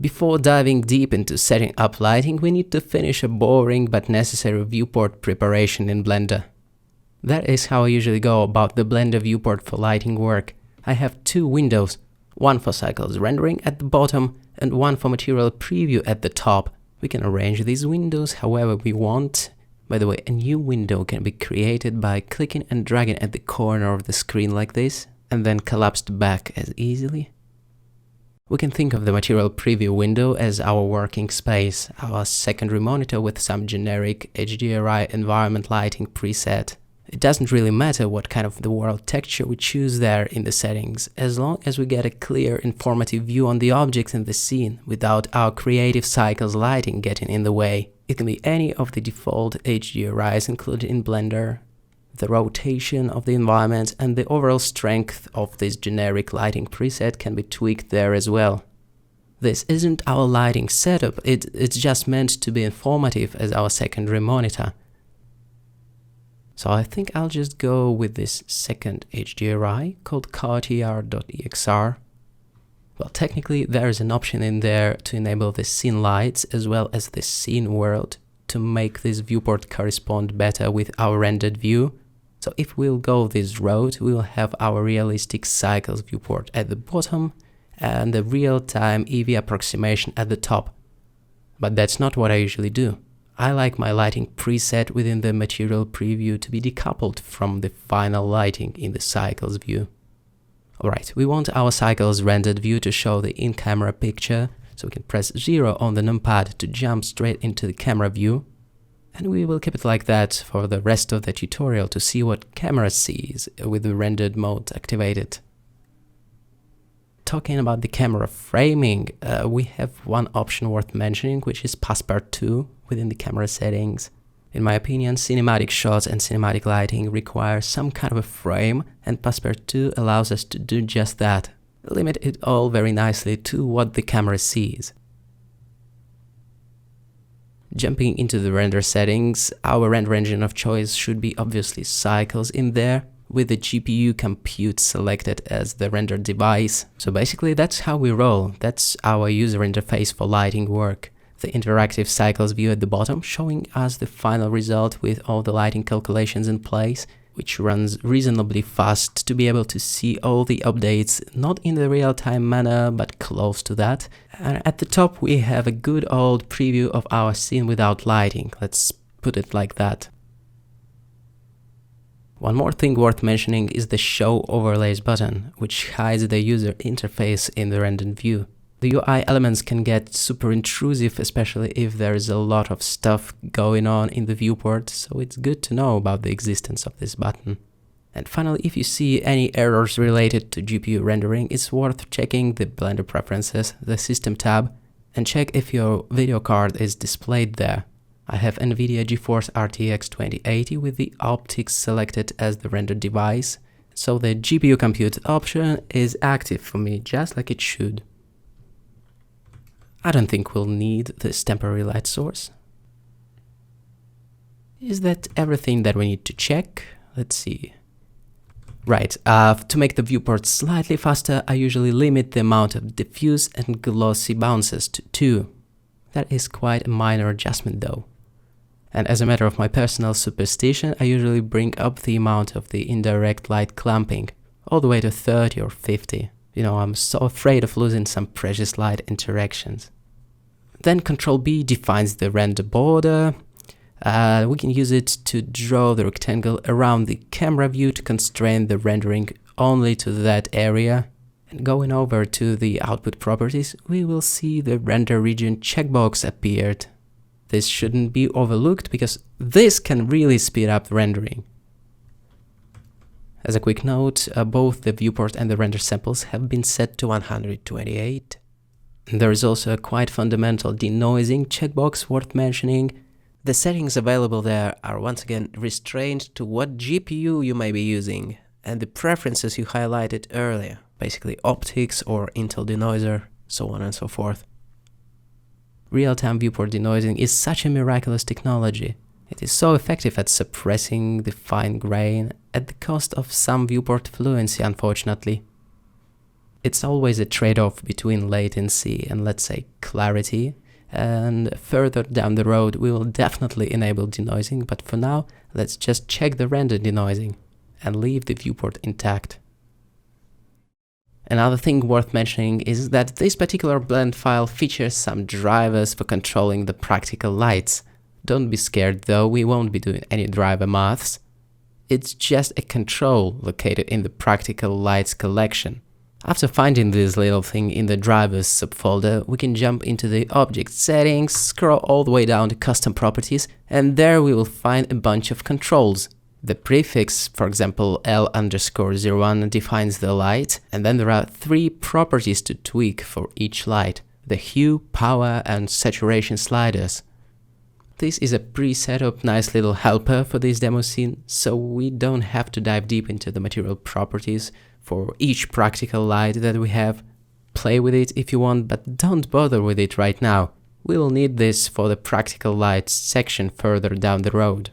Before diving deep into setting up lighting, we need to finish a boring but necessary viewport preparation in Blender. That is how I usually go about the Blender viewport for lighting work. I have two windows, one for cycles rendering at the bottom and one for material preview at the top. We can arrange these windows however we want. By the way, a new window can be created by clicking and dragging at the corner of the screen like this, and then collapsed back as easily. We can think of the material preview window as our working space, our secondary monitor with some generic HDRI environment lighting preset. It doesn't really matter what kind of the world texture we choose there in the settings, as long as we get a clear, informative view on the objects in the scene without our creative cycles lighting getting in the way. It can be any of the default HDRIs included in Blender. The rotation of the environment and the overall strength of this generic lighting preset can be tweaked there as well. This isn't our lighting setup, it's just meant to be informative as our secondary monitor. So I think I'll just go with this second HDRI called CarTR.EXR. Well, technically there is an option in there to enable the scene lights as well as the scene world to make this viewport correspond better with our rendered view. So if we'll go this route, we'll have our realistic cycles viewport at the bottom and the real-time Eevee approximation at the top. But that's not what I usually do. I like my lighting preset within the material preview to be decoupled from the final lighting in the cycles view. Alright, we want our cycles rendered view to show the in-camera picture, so we can press 0 on the numpad to jump straight into the camera view. And we will keep it like that for the rest of the tutorial to see what camera sees with the rendered mode activated. Talking about the camera framing, we have one option worth mentioning, which is Passepartout within the camera settings. In my opinion, cinematic shots and cinematic lighting require some kind of a frame, and Passepartout allows us to do just that. Limit it all very nicely to what the camera sees. Jumping into the render settings, our render engine of choice should be obviously Cycles in there, with the GPU compute selected as the render device. So basically that's how we roll, that's our user interface for lighting work. The interactive Cycles view at the bottom showing us the final result with all the lighting calculations in place, which runs reasonably fast to be able to see all the updates, not in the real-time manner, but close to that. And at the top we have a good old preview of our scene without lighting, let's put it like that. One more thing worth mentioning is the Show Overlays button, which hides the user interface in the rendered view. The UI elements can get super intrusive, especially if there is a lot of stuff going on in the viewport, so it's good to know about the existence of this button. And finally, if you see any errors related to GPU rendering, it's worth checking the Blender Preferences, the System tab, and check if your video card is displayed there. I have NVIDIA GeForce RTX 2080 with the optics selected as the render device, so the GPU compute option is active for me, just like it should. I don't think we'll need this temporary light source. Is that everything that we need to check? Let's see. Right, to make the viewport slightly faster, I usually limit the amount of diffuse and glossy bounces to 2. That is quite a minor adjustment though. And as a matter of my personal superstition, I usually bring up the amount of the indirect light clamping, all the way to 30 or 50. You know, I'm so afraid of losing some precious light interactions. Then Ctrl B defines the render border. We can use it to draw the rectangle around the camera view to constrain the rendering only to that area. And going over to the output properties, we will see the render region checkbox appeared. This shouldn't be overlooked because this can really speed up rendering. As a quick note, both the viewport and the render samples have been set to 128. There is also a quite fundamental denoising checkbox worth mentioning. The settings available there are once again restrained to what GPU you may be using and the preferences you highlighted earlier, basically optics or Intel denoiser, so on and so forth. Real-time viewport denoising is such a miraculous technology. It is so effective at suppressing the fine grain at the cost of some viewport fluency, unfortunately. It's always a trade-off between latency and, let's say, clarity. And further down the road, we will definitely enable denoising, but for now, let's just check the render denoising and leave the viewport intact. Another thing worth mentioning is that this particular blend file features some drivers for controlling the practical lights. Don't be scared though, we won't be doing any driver maths. It's just a control located in the practical lights collection. After finding this little thing in the drivers subfolder, we can jump into the object settings, scroll all the way down to custom properties, and there we will find a bunch of controls. The prefix, for example, L_01 defines the light, and then there are 3 properties to tweak for each light: the hue, power, and saturation sliders. This is a pre-set up nice little helper for this demo scene, so we don't have to dive deep into the material properties for each practical light that we have. Play with it if you want, but don't bother with it right now. We will need this for the practical lights section further down the road.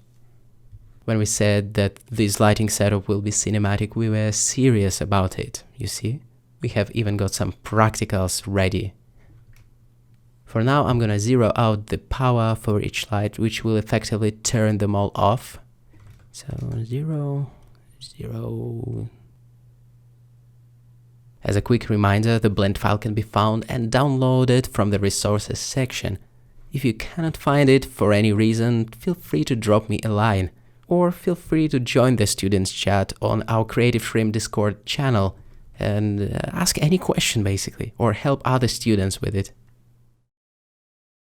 When we said that this lighting setup will be cinematic, we were serious about it, you see? We have even got some practicals ready. For now, I'm gonna zero out the power for each light, which will effectively turn them all off. So 0, 0. As a quick reminder, the blend file can be found and downloaded from the resources section. If you cannot find it for any reason, feel free to drop me a line, or feel free to join the students chat on our Creative Shrimp Discord channel and ask any question basically, or help other students with it.